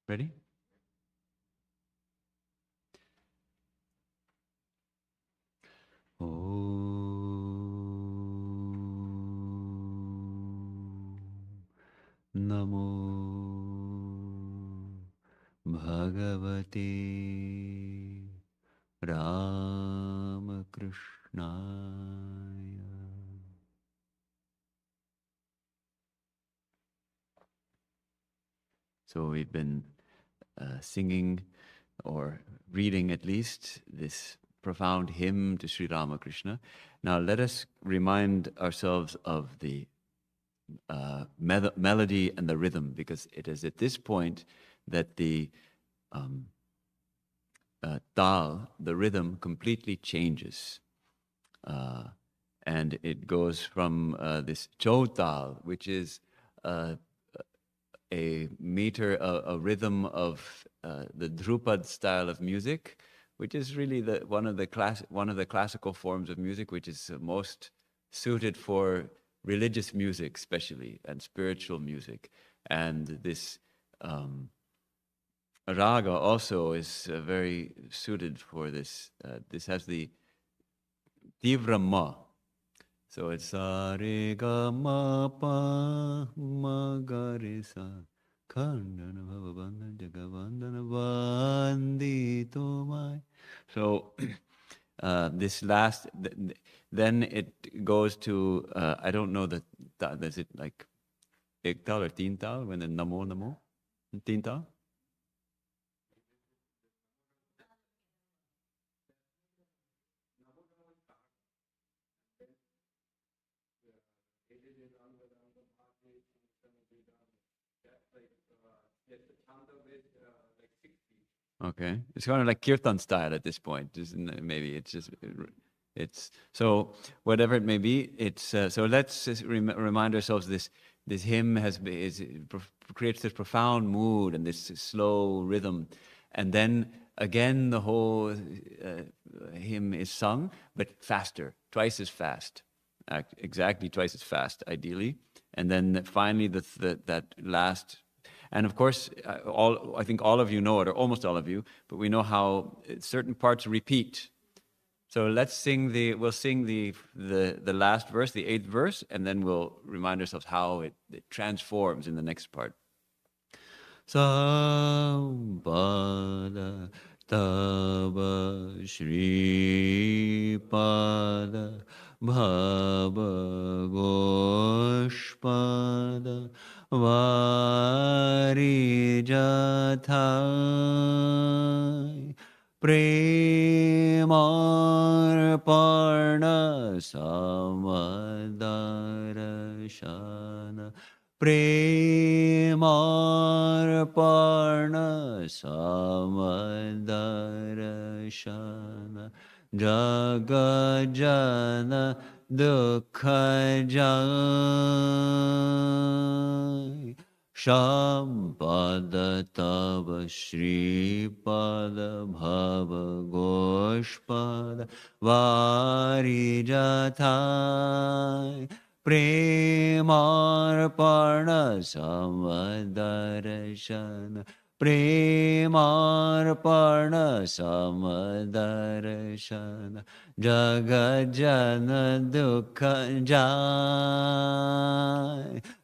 Ready? Namo Bhagavate Ramakrishna. So we've been singing, or reading at least, this profound hymn to Sri Ramakrishna. Now let us remind ourselves of the melody and the rhythm, because it is at this point that the tal, the rhythm, completely changes. And it goes from this chautal, which is a meter, a rhythm of the Drupad style of music, which is really one of the classical forms of music, which is most suited for religious music, especially, and spiritual music. And this raga also is very suited for this. This has the tivra ma. So it's sa re ga ma pa ma ga re sa khaṇḍana bhava bandhana jaga bandhana bandito mai. So this last, then it goes to I don't know that is it like ek tal or teen tal when the namo namo teen tal. Okay, it's kind of like kirtan style at this point, isn't it? Maybe it's just so whatever it may be. It's so let's just remind ourselves this hymn creates this profound mood and this slow rhythm, and then again the whole hymn is sung, but faster, twice as fast, exactly twice as fast, ideally, and then finally that last. And of course, I think all of you know it, or almost all of you, but we know how certain parts repeat. So let's sing we'll sing the last verse, the 8th verse, and then we'll remind ourselves how it transforms in the next part. Sampada tava Shri Pada Bhava Goshpada Varijathai Premarpana Samadarashana Premarpana Samadarashana Jagajana Dukkhaja Shampada Tava Shri Pada Bhava Goshpada Varijathai Premarpana Samadarashana Premarpana Samadarashana Jagajana Dukkhaja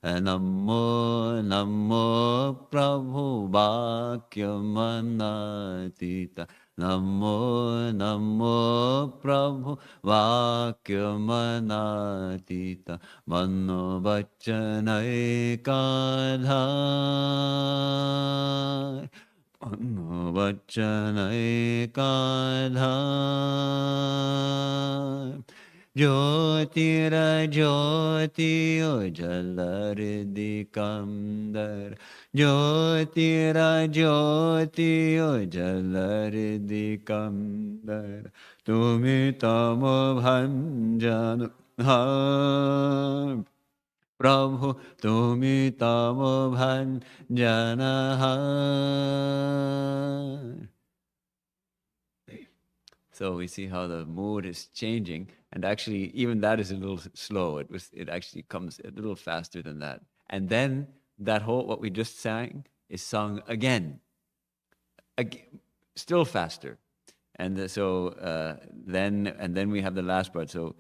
Namo Namo Prabhu Bhakyamanatita Namo Namo Prabhu Vakyamanatita Mano Vachanai Kadhai Mano Vachanai Kadhai Jyotira Jyoti Ujalardikandar Jyotira Jyoti Ujalardikandar Tumi Tamo Bhanjana Prabhu Tumi Tamo Bhanjana. So we see how the mood is changing, and actually even that is a little slow. It actually comes a little faster than that. And then that whole, what we just sang, is sung again. still faster. And then we have the last part. So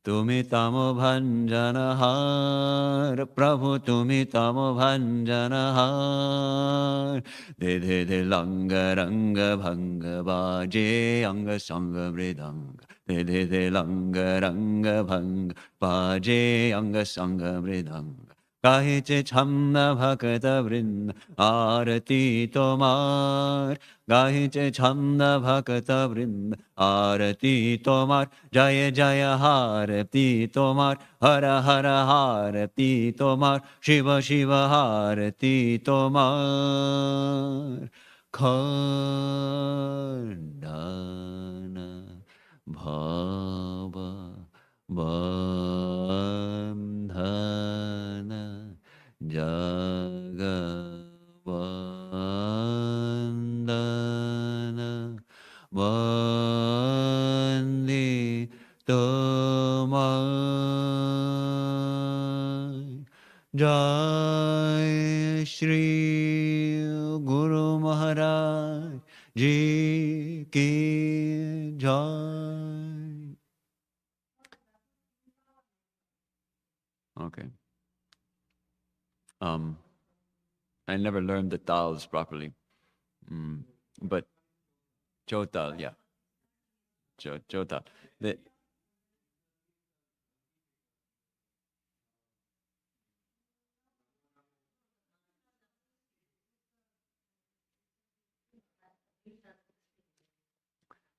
Tumi tamo bhanjanahar, Prabhu tumi tamo bhanjanahar, de langa ranga bhanga baje anga sanga mridanga, de langa ranga bhanga baje anga sanga mridanga. Gahiche chamna bhakata vrinda arati tomar, Gahiche chamna bhakata vrinda arati tomar, Jaya Jaya harati tomar, Hara Hara harati tomar, Shiva Shiva harati tomar. Khaṇḍana bhava bandhana Jagavandana Vandi Tomai. Jai Shri Guru Maharaj Ji Ki Jai. Okay. I never learned the tals properly, but chotal, yeah, chotal.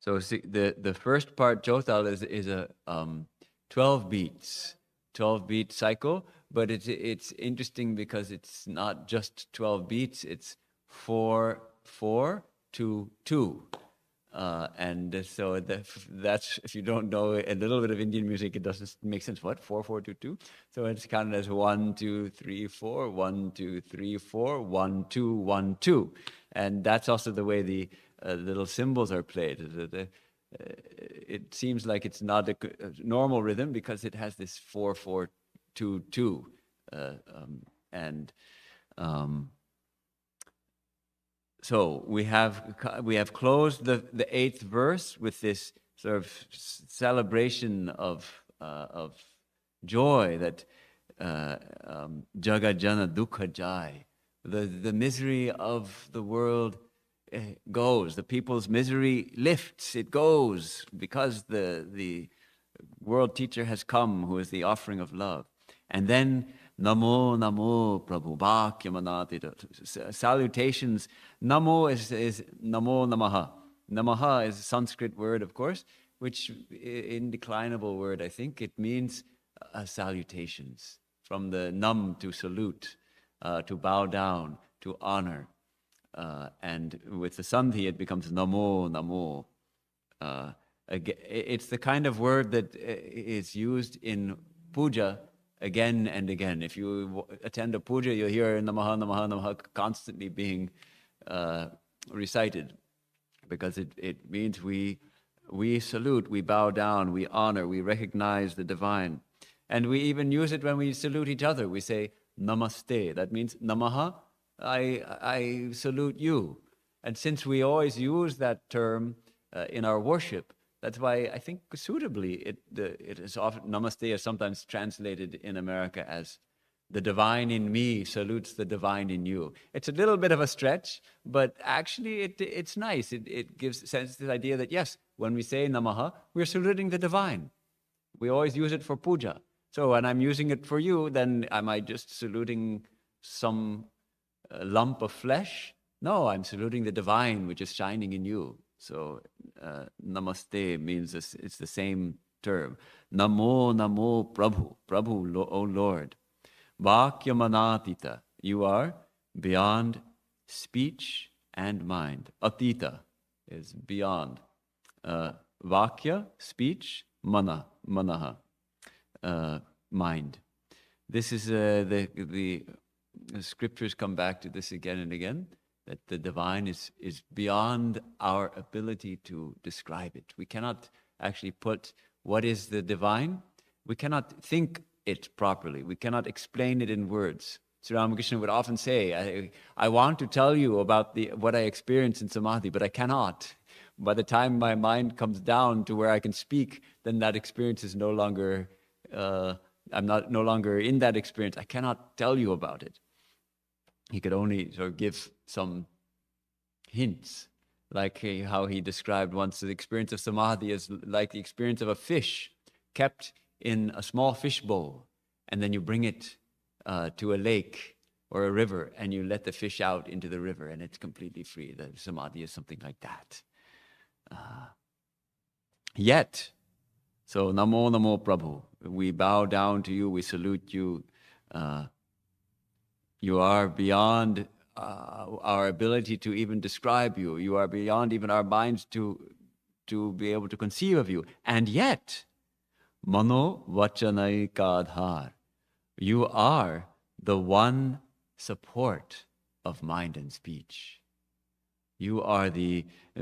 So see, the first part chotal is a 12 beats, 12 beat cycle, but it's interesting because it's not just 12 beats, it's 4 4 2 2. And so that's, if you don't know a little bit of Indian music, it doesn't make sense. What? 4 4 2 2? So it's counted as 1 2 3 4, 1 2 3 4, 1 2 1 2. And that's also the way the little cymbals are played. It seems like it's not a normal rhythm because it has this 4 4 2 2. So we have closed the eighth verse with this sort of celebration of joy that Jagajana Dukkha Jai, the misery of the world goes, the people's misery lifts, it goes, because the world teacher has come, who is the offering of love. And then Namo Namo Prabhu Bhakyamanati, salutations. Namo is Namo Namaha. Namaha is a Sanskrit word, of course, which indeclinable word, I think. It means salutations, from the nam, to salute, to bow down, to honor. And with the sandhi, it becomes Namo Namo. It's the kind of word that is used in puja again and again. If you attend a puja, you'll hear Namaha, Namaha, Namaha constantly being recited, because it means we salute, we bow down, we honor, we recognize the divine. And we even use it when we salute each other. We say Namaste. That means Namaha, I salute you. And since we always use that term in our worship, that's why I think suitably it is often, Namaste is sometimes translated in America as the divine in me salutes the divine in you. It's a little bit of a stretch, but actually it's nice. It gives sense this idea that yes, when we say Namaha, we're saluting the divine. We always use it for puja. So when I'm using it for you, then am I just saluting some lump of flesh? No, I'm saluting the divine which is shining in you. So Namaste means it's the same term. Namo Namo Prabhu, Prabhu, O Lord. Vakyamanatita, you are beyond speech and mind. Atita is beyond. Vakya, speech, manaha, mind. This is the scriptures come back to this again and again, that the divine is beyond our ability to describe it. We cannot actually put what is the divine. We cannot think it properly. We cannot explain it in words. Sri Ramakrishna would often say, I want to tell you about what I experienced in samadhi, but I cannot. By the time my mind comes down to where I can speak, then that experience is no longer, I'm no longer in that experience. I cannot tell you about it. He could only sort of give some hints, like how he described once the experience of samadhi as like the experience of a fish kept in a small fish bowl, and then you bring it to a lake or a river, and you let the fish out into the river, and it's completely free. The samadhi is something like that. Yet, so Namo Namo Prabhu, we bow down to you, we salute you. You are beyond our ability to even describe you. You are beyond even our minds to be able to conceive of you. And yet, Mano Vachanaikādhār, you are the one support of mind and speech. You are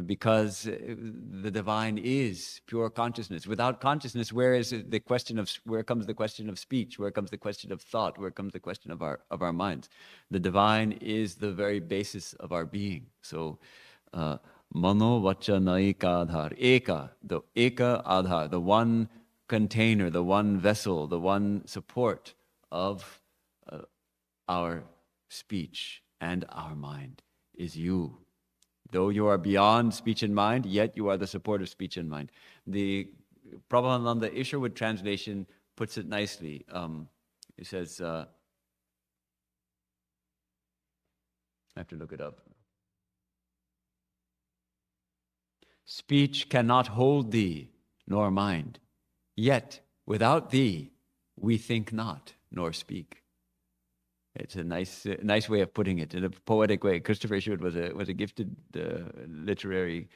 because the divine is pure consciousness. Without consciousness, where comes the question of speech? Where comes the question of thought? Where comes the question of our minds? The divine is the very basis of our being. So, Mano Vachanaikādhār, Eka, the Eka Adhar, the one container, the one vessel, the one support of our speech and our mind is you. Though you are beyond speech and mind, yet you are the support of speech and mind. The Prabhupada Isherwood translation puts it nicely. It says, I have to look it up. Speech cannot hold thee, nor mind. Yet without thee, we think not, nor speak. It's a nice way of putting it in a poetic way. Christopher Isherwood was a gifted literary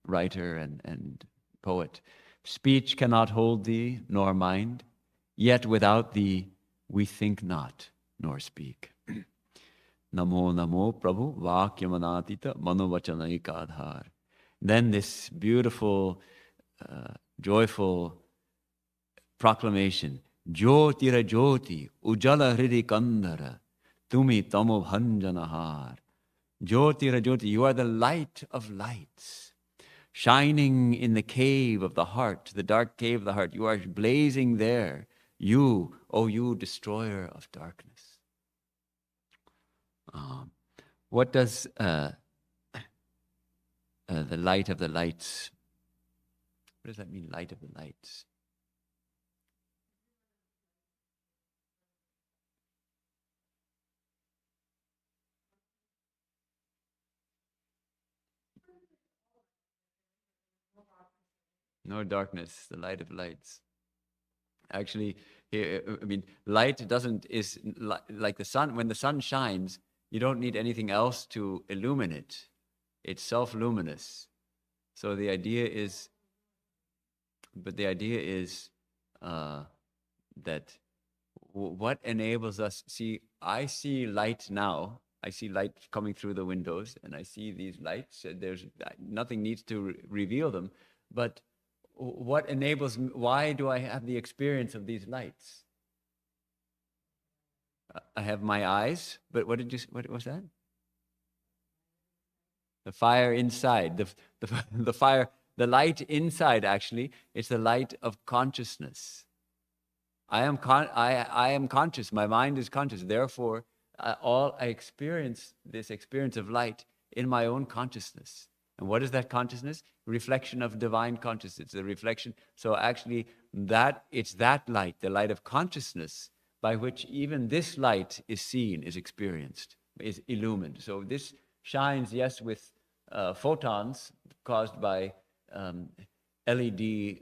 writer and poet. Speech cannot hold thee, nor mind, yet without thee we think not, nor speak. Namo Namo Prabhu Vakyamanatita Manovachanaikādhār. Then this beautiful, joyful proclamation. Jyotira Jyoti, Ujala Hridi Kandara, Tumi Tamo Bhanjanahar. Jyotira Jyoti, you are the light of lights, shining in the cave of the heart, the dark cave of the heart. You are blazing there. You, O you destroyer of darkness. What does the light of the lights, what does that mean, light of the lights? No darkness, the light of lights. Actually, light is like the sun. When the sun shines, you don't need anything else to illumine it. It's self-luminous. So the idea is that what enables us, I see light now. I see light coming through the windows, and I see these lights. There's nothing needs to reveal them, but what enables me, why do I have the experience of these lights? I have my eyes, but what was that? The fire inside, the fire, the light inside, actually, it's the light of consciousness. I am conscious, my mind is conscious, therefore I experience this experience of light in my own consciousness. And what is that consciousness? Reflection of divine consciousness. It's a reflection. So actually, it's that light, the light of consciousness, by which even this light is seen, is experienced, is illumined. So this shines, yes, with photons caused by LED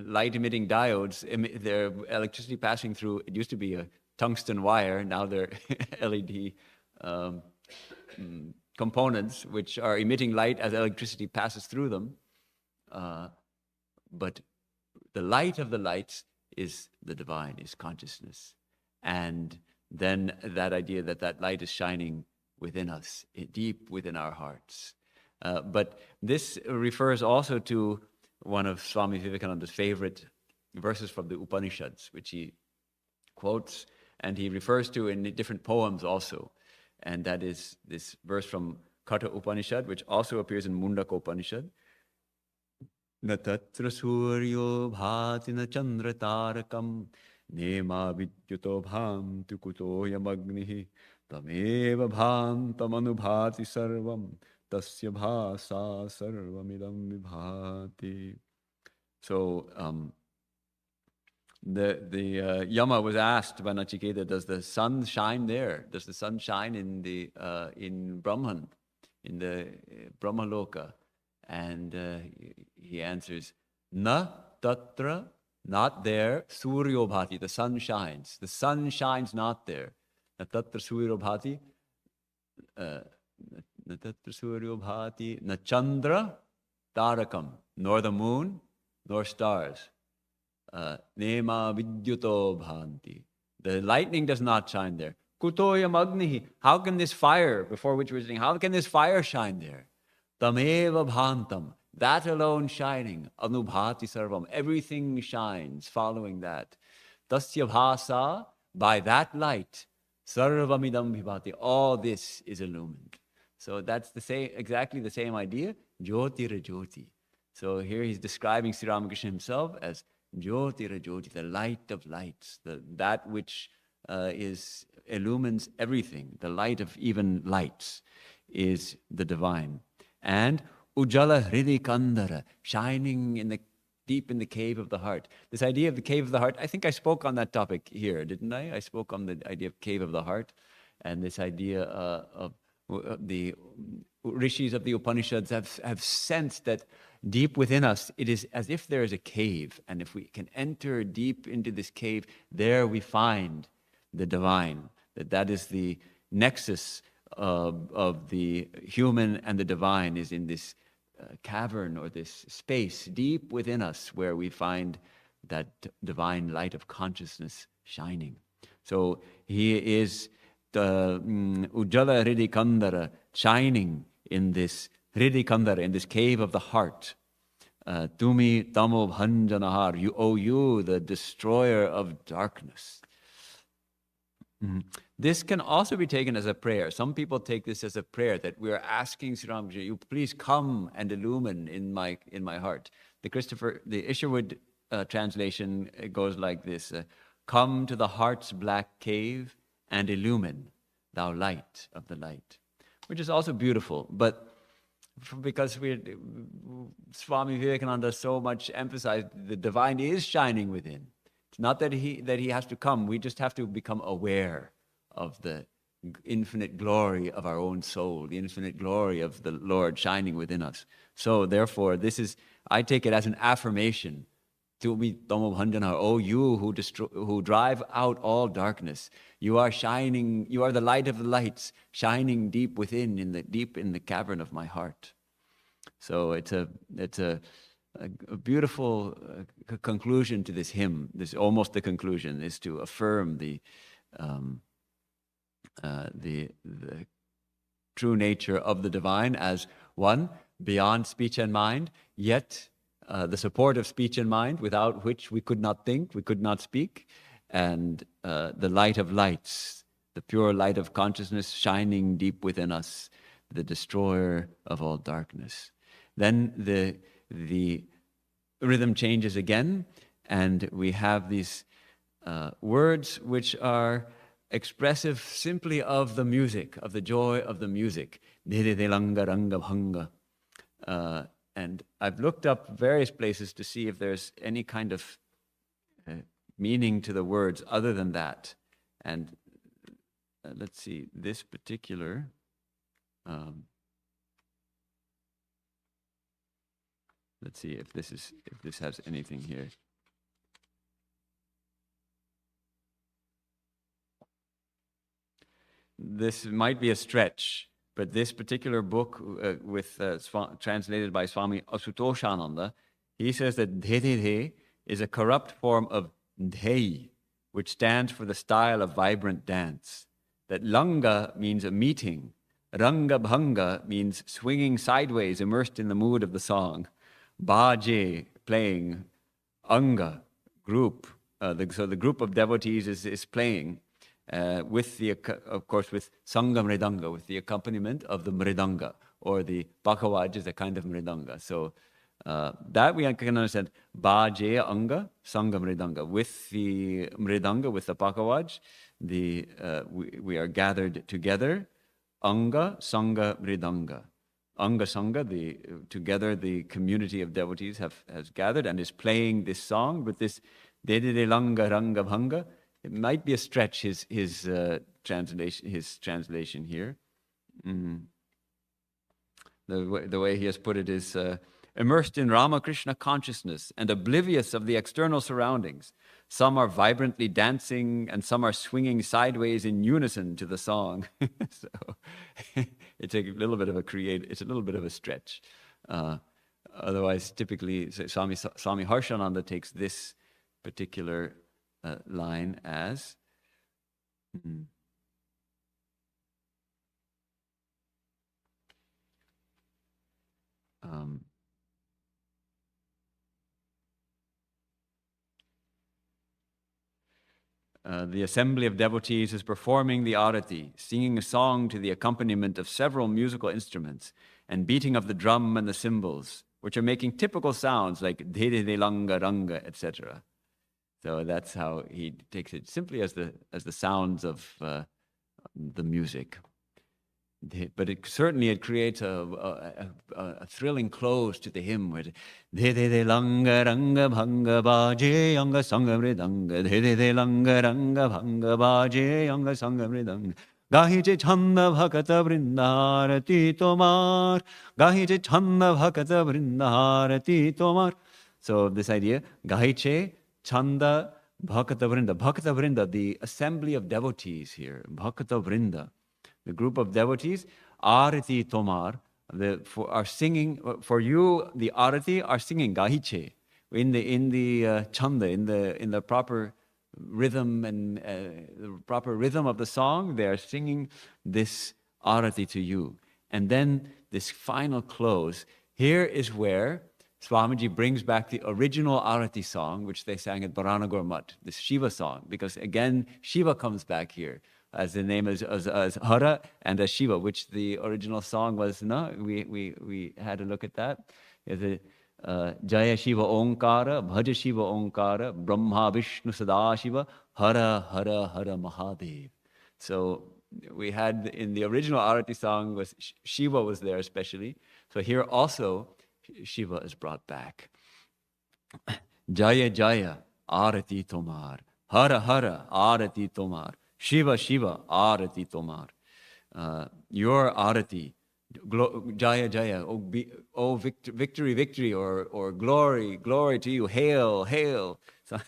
light-emitting diodes. Their electricity passing through. It used to be a tungsten wire. Now they're LED. Components which are emitting light as electricity passes through them. But the light of the lights is the divine, is consciousness. And then that idea that light is shining within us, deep within our hearts. But this refers also to one of Swami Vivekananda's favorite verses from the Upanishads, which he quotes, and he refers to in different poems also. And that is this verse from Katha Upanishad, which also appears in Mundaka Upanishad. Na tatra suryo bhati na chandra tarakam nema vidyuto bhantu kutoyam agnihi tameva bhantam anubhati sarvam tasya bhasa sarvamidam vibhati. So the Yama was asked by Nachiketa, does the sun shine there? Does the sun shine in the in Brahman, in the Brahmaloka? And he answers, na tatra, not there, suryo bhati, the sun shines. The sun shines not there. Na tatra suryo bhati, na tatra suryo bhati, na chandra tarakam, nor the moon, nor stars. Nema vidyuto bhanti. The lightning does not shine there. Kutoyam agnihi. How can this fire, before which we're sitting, how can this fire shine there? Tameva bhantam. That alone shining. Anubhati sarvam. Everything shines following that. Tasya bhasa. By that light. Sarvamidam vibhati. All this is illumined. So that's the same, exactly the same idea. Jyotira jyoti. So here he's describing Sri Ramakrishna himself as Jyotira jyoti, the light of lights, that which illumines everything. The light of even lights is the divine. And Ujjala hrīṃ, shining deep in the cave of the heart. This idea of the cave of the heart, I think I spoke on that topic here, didn't I? I spoke on the idea of cave of the heart, and this idea of the rishis of the Upanishads have sensed that deep within us, it is as if there is a cave, and if we can enter deep into this cave, there we find the divine. That is the nexus of the human and the divine, is in this cavern or this space deep within us where we find that divine light of consciousness shining. So he is the Ujjala hrīṃ, shining in this hrīṃ, in this cave of the heart. Tumi tamo bhanjanahar, you, the destroyer of darkness. This can also be taken as a prayer. Some people take this as a prayer, that we are asking Sri Ramakrishna, you please come and illumine in my heart. The Isherwood translation goes like this: come to the heart's black cave and illumine, thou light of the light, which is also beautiful. But because Swami Vivekananda so much emphasized the divine is shining within. It's not that he has to come. We just have to become aware of the infinite glory of our own soul, the infinite glory of the Lord shining within us. So therefore, I take it as an affirmation. Oh, you who drive out all darkness, you are shining, you are the light of the lights, shining deep within, deep in the cavern of my heart. So it's a beautiful conclusion to this hymn. This almost the conclusion is to affirm the true nature of the divine as one beyond speech and mind, yet the support of speech and mind, without which we could not think, we could not speak, and the light of lights, the pure light of consciousness shining deep within us, the destroyer of all darkness. Then the rhythm changes again, and we have these words which are expressive simply of the music, of the joy of the music. Dhididilanga ranga bhanga. And I've looked up various places to see if there's any kind of meaning to the words other than that. And let's see, this particular let's see if this has anything here. This might be a stretch, but this particular book translated by Swami Asutoshananda, he says that dhedhe is a corrupt form of dhei, which stands for the style of vibrant dance. That langa means a meeting. Ranga bhanga means swinging sideways, immersed in the mood of the song. Bhaje, playing. Anga, group. so the group of devotees is playing with of course, with Sangha Mridanga, with the accompaniment of the Mridanga, or the Bhakawaj is a kind of Mridanga. So that we can understand, Bhaje Anga, Sangha Mridanga. With the Mridanga, with the Bhakawaj, we are gathered together. Anga, Sangha, Mridanga. Anga, Sangha, together the community of devotees has gathered and is playing this song with this Dedide Langa Ranga Bhanga. It might be a stretch, his translation here. The way he has put it is, immersed in Ramakrishna consciousness and oblivious of the external surroundings. Some are vibrantly dancing and some are swinging sideways in unison to the song. So it's a little bit of a stretch. Otherwise, typically, Swami Harshananda takes this particular line as the assembly of devotees is performing the arati, singing a song to the accompaniment of several musical instruments, and beating of the drum and the cymbals, which are making typical sounds like de langa ranga, etc. So that's how he takes it, simply as the sounds of the music. But it creates a thrilling close to the hymn, where de langa ranga bhanga bhaje anga sangha mridanga, de langa ranga bhanga bhaje anga sangha mridanga, gahi je chanda bhakata vrindarati tomar, gahi je chanda bhakata vrindarati tomar. So this idea, gahi che chanda bhakata vrinda, the assembly of devotees here, bhakata vrinda. The group of devotees, Arati Tomar, are singing for you. The Arati are singing Gahiche in the chanda, in the proper rhythm and the proper rhythm of the song. They are singing this Arati to you, and then this final close. Here is where Swamiji brings back the original Arati song, which they sang at Baranagar Mutt, this Shiva song, because again Shiva comes back here. As the name as Hara and as Shiva, which the original song was. No, we had a look at that. Jaya Shiva Onkara, Bhaja Shiva Onkara, Brahma Vishnu Sadashiva, Hara Hara Hara Mahadev. So we had in the original Arati song was Shiva was there especially. So here also Shiva is brought back. Jaya Jaya Arati Tomar, Hara Hara Arati Tomar. Shiva, Shiva, Arati Tomar. Your Arati, Jaya, Jaya, victory, victory, or glory, glory to you, hail, hail. So,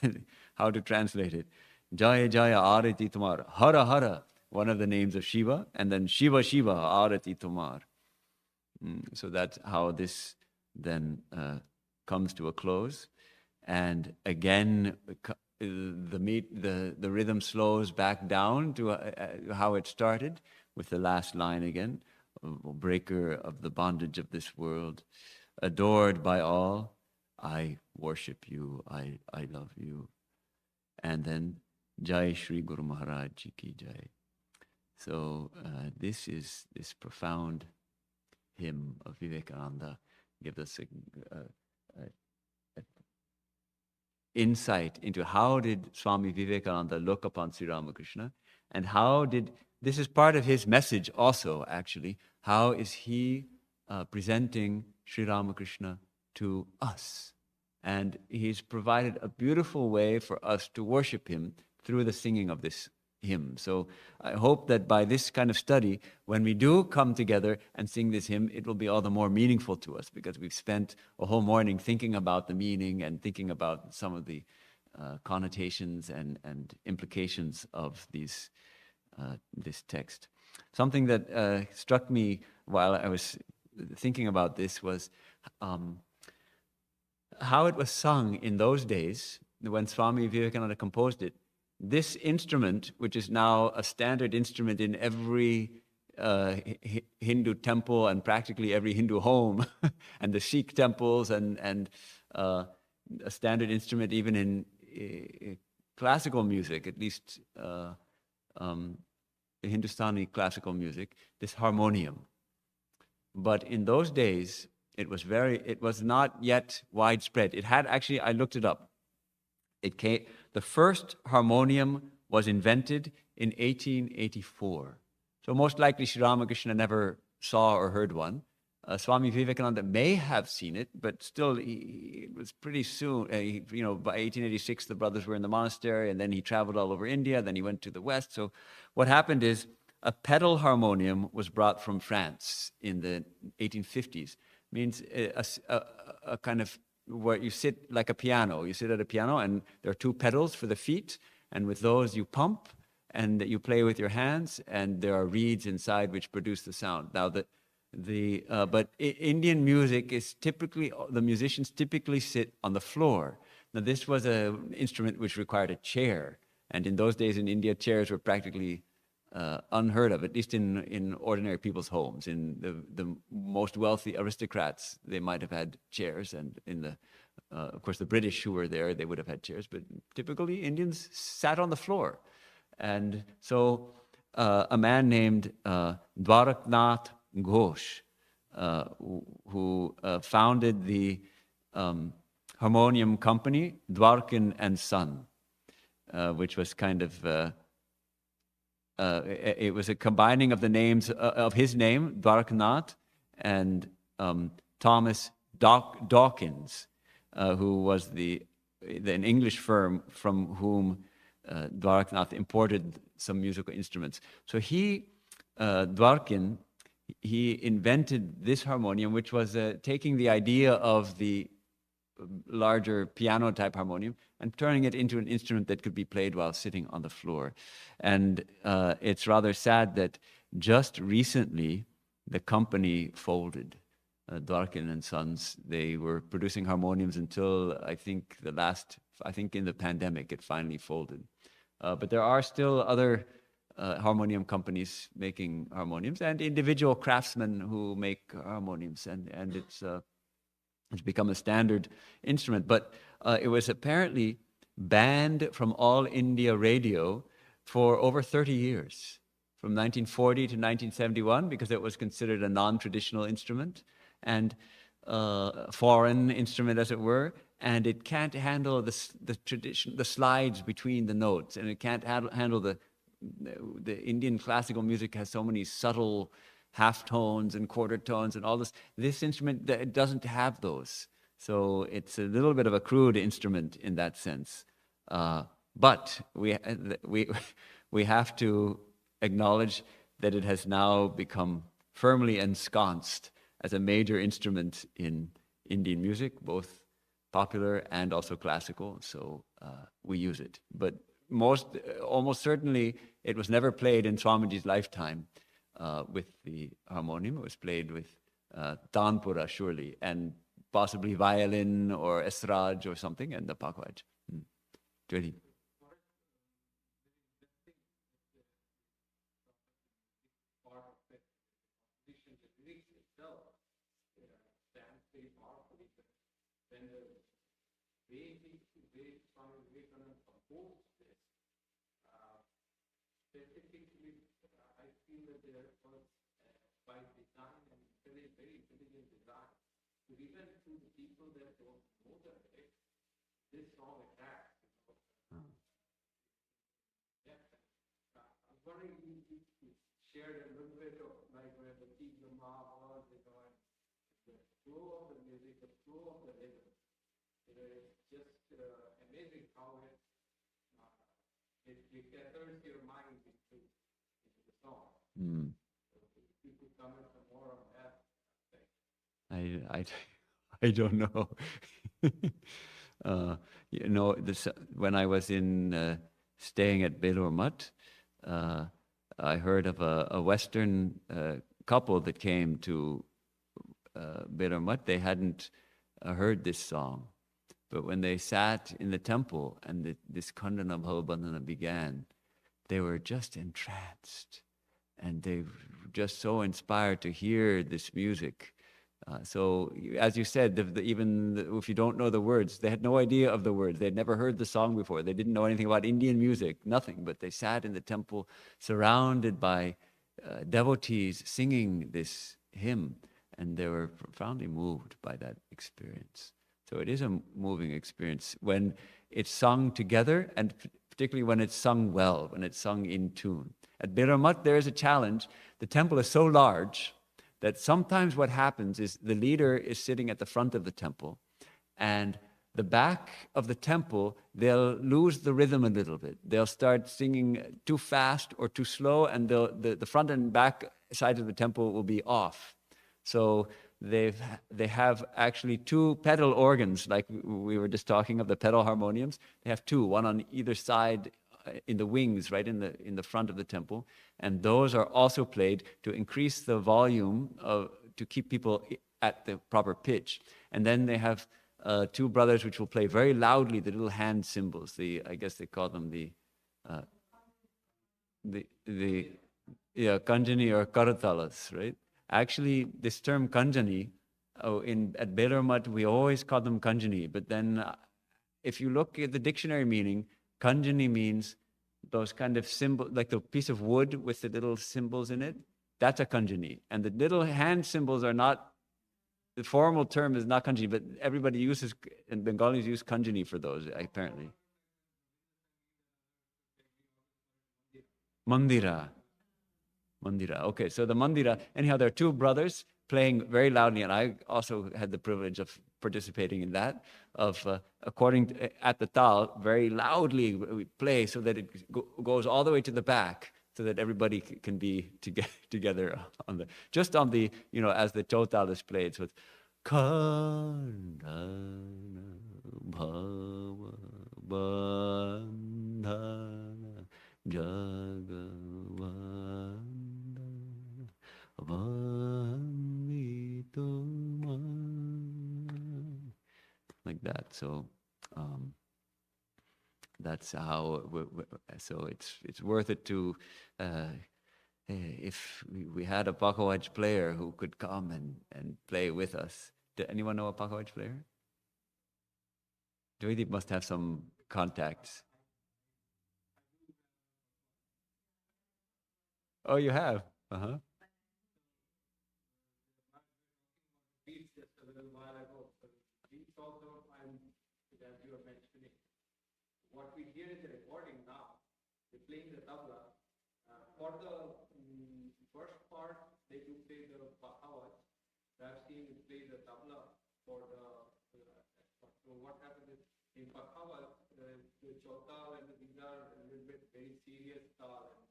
how to translate it? Jaya, Jaya, Arati Tomar. Hara, Hara, one of the names of Shiva, and then Shiva, Shiva, Arati Tomar. So that's how this then comes to a close. And again, the rhythm slows back down to how it started, with the last line again, breaker of the bondage of this world, adored by all, I worship you, I love you. And then Jai Shri Guru Maharaj Ji Ki Jai. So this profound hymn of Vivekananda gives us a insight into how did Swami Vivekananda look upon Sri Ramakrishna, and this is part of his message also, actually. How is he presenting Sri Ramakrishna to us? And he's provided a beautiful way for us to worship him through the singing of this hymn. So I hope that by this kind of study, when we do come together and sing this hymn, it will be all the more meaningful to us, because we've spent a whole morning thinking about the meaning and thinking about some of the connotations and implications of this text. Something that struck me while I was thinking about this was how it was sung in those days when Swami Vivekananda composed it. This instrument, which is now a standard instrument in every Hindu temple and practically every Hindu home, and the Sikh temples, and a standard instrument even in classical music, at least Hindustani classical music, this harmonium. But in those days, it was not yet widespread. It had actually, I looked it up. The first harmonium was invented in 1884. So most likely Sri Ramakrishna never saw or heard one. Swami Vivekananda may have seen it, but still, it was pretty soon. By 1886, the brothers were in the monastery, and then he traveled all over India. Then he went to the West. So, what happened is a pedal harmonium was brought from France in the 1850s. Means a kind of where you sit like a piano. You sit at a piano, and there are two pedals for the feet, and with those you pump, and you play with your hands, and there are reeds inside which produce the sound. Now, but Indian music is typically, the musicians typically sit on the floor. Now, this was an instrument which required a chair, and in those days in India, chairs were practically unheard of, at least in ordinary people's homes. In the most wealthy aristocrats, they might have had chairs, and of course, the British who were there, they would have had chairs, but typically Indians sat on the floor. And so a man named Dwaraknath Ghosh, who founded the harmonium company, Dwarkin and Son, which was kind of, it was a combining of the names of his name, Dwaraknath, and Thomas Dawkins, who was an English firm from whom Dwaraknath imported some musical instruments. So Dwarkin, he invented this harmonium, which was taking the idea of the larger piano-type harmonium and turning it into an instrument that could be played while sitting on the floor. And it's rather sad that just recently the company folded. Dwarkin and Sons, they were producing harmoniums until I think in the pandemic it finally folded. But there are still other harmonium companies making harmoniums, and individual craftsmen who make harmoniums, and it's become a standard instrument. But it was apparently banned from all India radio for over 30 years, from 1940 to 1971, because it was considered a non-traditional instrument and foreign instrument, as it were, and it can't handle the slides between the notes, and it can't handle the Indian classical music has so many subtle half tones and quarter tones and all this. This instrument, it doesn't have those, so it's a little bit of a crude instrument in that sense. But we have to acknowledge that it has now become firmly ensconced as a major instrument in Indian music, both popular and also classical. So we use it. But almost certainly, it was never played in Swamiji's lifetime with the harmonium. It was played with tanpura, surely, and possibly violin or esraj or something, and the pakwaj. Really. Swami Vivekananda composed this, specifically, I feel that there was, by design and very, very intelligent design, to even to the people that don't know the lyrics, this song attacks. Yeah. I'm wondering if you shared a little bit of like where the Kingdom was, the flow of the music, the flow of the rhythm. It's just amazing how it gathers your mind into the song. So if you could comment some more on that. I don't know. When I was staying at Belur Mutt, I heard of a Western couple that came to Belur Mutt. They hadn't heard this song. But when they sat in the temple and this khaṇḍana, bhava, bandhana began, they were just entranced. And they were just so inspired to hear this music So, as you said, if you don't know the words, they had no idea of the words. They'd never heard the song before. They didn't know anything about Indian music, nothing. But they sat in the temple surrounded by devotees singing this hymn, and they were profoundly moved by that experience. So it is a moving experience when it's sung together, and particularly when it's sung well, when it's sung in tune. At Biramat, there is a challenge. The temple is so large that sometimes what happens is the leader is sitting at the front of the temple, and the back of the temple, they'll lose the rhythm a little bit. They'll start singing too fast or too slow, and the front and back side of the temple will be off. So they have actually two pedal organs, like we were just talking of the pedal harmoniums. They have two, one on either side in the wings, right in the front of the temple, and those are also played to increase the volume to keep people at the proper pitch. And then they have two brothers which will play very loudly the little hand cymbals. I guess they call them the kanjani or karatalas, right? Actually, this term kanjani, at Belarmat we always call them kanjani, but then if you look at the dictionary meaning, kanjani means those kind of symbols, like the piece of wood with the little symbols in it. That's a kanjani. And the little hand symbols are not, the formal term is not kanjani, but everybody uses, and Bengalis use kanjani for those, apparently. Mandira. Okay, so the mandira, anyhow, there are two brothers playing very loudly, and I also had the privilege of participating in that, at the tal, very loudly we play so that it goes all the way to the back, so that everybody can be together as the total is played. So it's khaṇḍana, bhava, bandhana, jagavandana, like that. So that's how. So it's worth it to, if we had a pakawaj player who could come and play with us. Did anyone know a pakawaj player? Joydeep must have some contacts. Oh, you have? Uh-huh. What we hear in the recording now, they're playing the tabla. For the first part, they do play the bhava. I've seen it play the tabla for so what happens is in bhava, the chotal and the these are a little bit very serious tal, and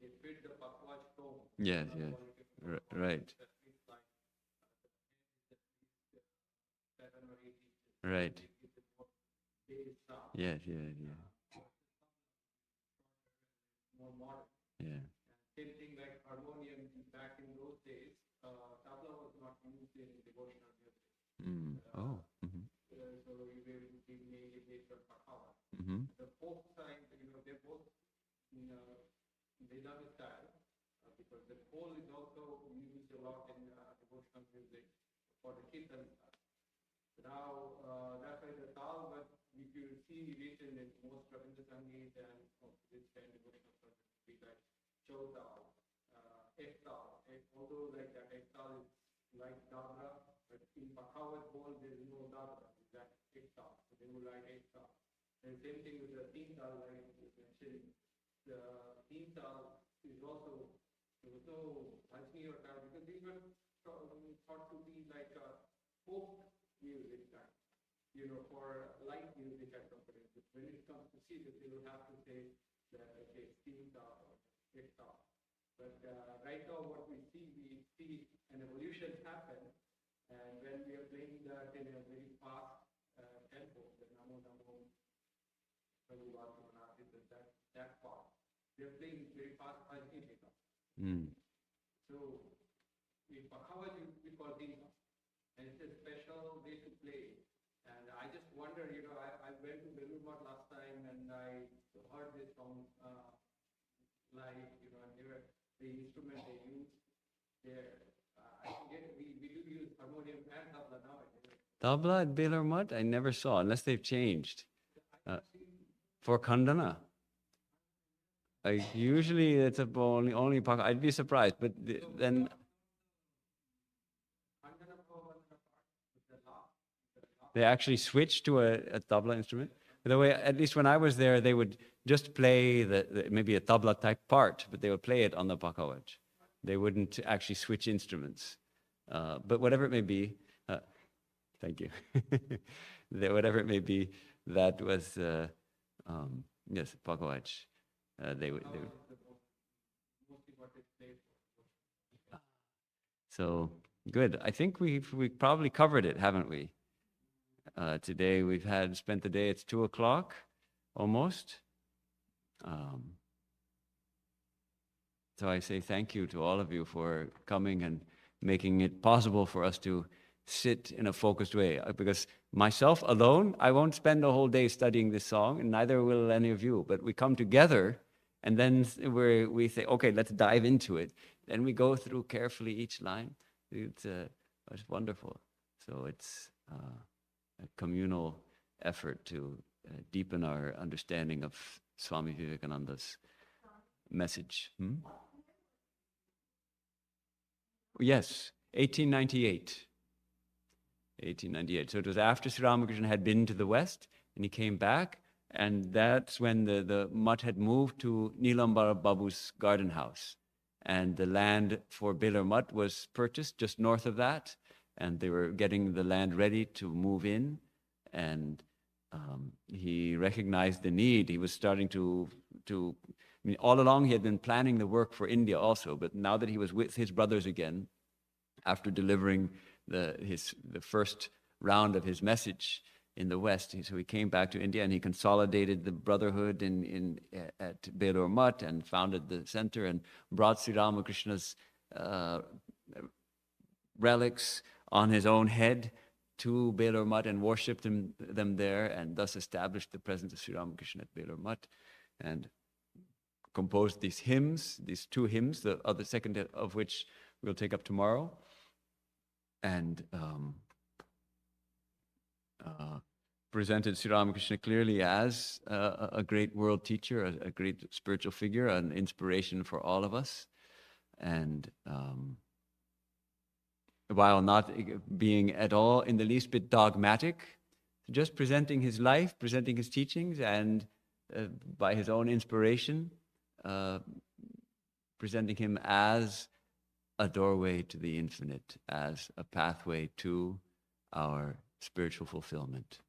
they fit the bhava tone. Yes. Right. Right. Yes. More modern. Yeah. Same thing like harmonium back in those days. Tabla was not used in devotional music. So we will be mainly based on bhava. The folk side, they're both Vedanta style, because the whole is also used a lot in devotional music for the kirtan. Now, that's why the tal, but if you see written in most Ravindra Sangeet and this kind of devotional songs, be like chotal, ektal, although like that ektal is like dabra, but in Bhagavad bowl there is no dabra, it's like ektal, so they will write ektal. And same thing with the tintal, like you mentioned, the tintal is also, there was no bhajni or tal, because these were thought to be like a folk music time, for light music at conferences. When it comes to Jesus, they will have to say that, okay, tintal or ektal. But right now, what we see an evolution happen, and when we are playing that in a very fast tempo, the namo namo, that part, they are playing very fast bhajni. So in Bhagavad we call dinka, and it's a special way to play. And I just wonder, I went to Belurmat last time, and I heard this song live, and the instrument they use there. I forget, we do use Tabla at Belur Mutt? I never saw, unless they've changed. For khaṇḍana. Usually it's only I'd be surprised, but then they actually switched to a tabla instrument. By the way, at least when I was there, they would just play maybe a tabla type part, but they would play it on the pakawaj. They wouldn't actually switch instruments. But whatever it may be, thank you. Whatever it may be, that was yes, pakawaj. They would. So good. I think we probably covered it, haven't we? Today we've spent the day. It's 2:00 almost. So I say thank you to all of you for coming and making it possible for us to sit in a focused way. Because myself alone, I won't spend a whole day studying this song, and neither will any of you. But we come together, and then we say, okay, let's dive into it. Then we go through carefully each line. It's wonderful. So it's a communal effort to deepen our understanding of Swami Vivekananda's message. Yes, 1898. 1898. So it was after Sri Ramakrishna had been to the West, and he came back, and that's when the mutt had moved to Nilambar Babu's garden house. And the land for Belur Mutt was purchased just north of that, and they were getting the land ready to move in, and he recognized the need. He was starting I mean, all along he had been planning the work for India also, but now that he was with his brothers again, after delivering the first round of his message in the West, so he came back to India and he consolidated the brotherhood at Belur Mutt and founded the center and brought Sri Ramakrishna's relics on his own head to Belur Mutt and worshipped them there, and thus established the presence of Sri Ramakrishna at Belur Mutt, and composed these hymns, these two hymns, the second of which we'll take up tomorrow, and presented Sri Ramakrishna clearly as a great world teacher, a great spiritual figure, an inspiration for all of us. And while not being at all in the least bit dogmatic, just presenting his life, presenting his teachings, and by his own inspiration, presenting him as a doorway to the infinite, as a pathway to our spiritual fulfillment.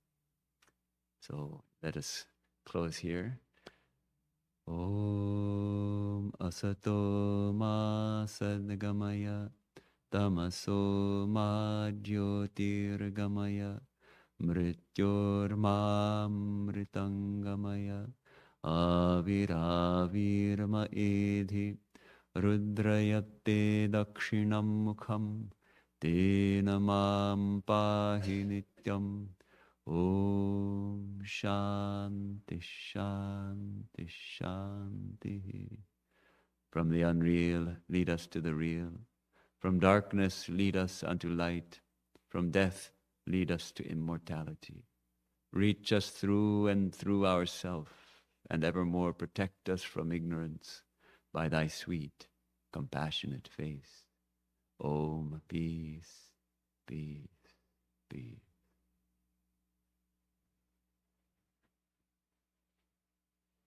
So let us close here. Om asato ma sadgamaya tamaso ma jyotirgamaya mrityor ma mritangamaya aviravirma edhi rudrayate dakshinam mukham tena mam pahi nityam. Om Shanti Shanti Shanti. From the unreal, lead us to the real. From darkness, lead us unto light. From death, lead us to immortality. Reach us through and through ourself, and evermore protect us from ignorance by thy sweet, compassionate face. Om, peace, peace.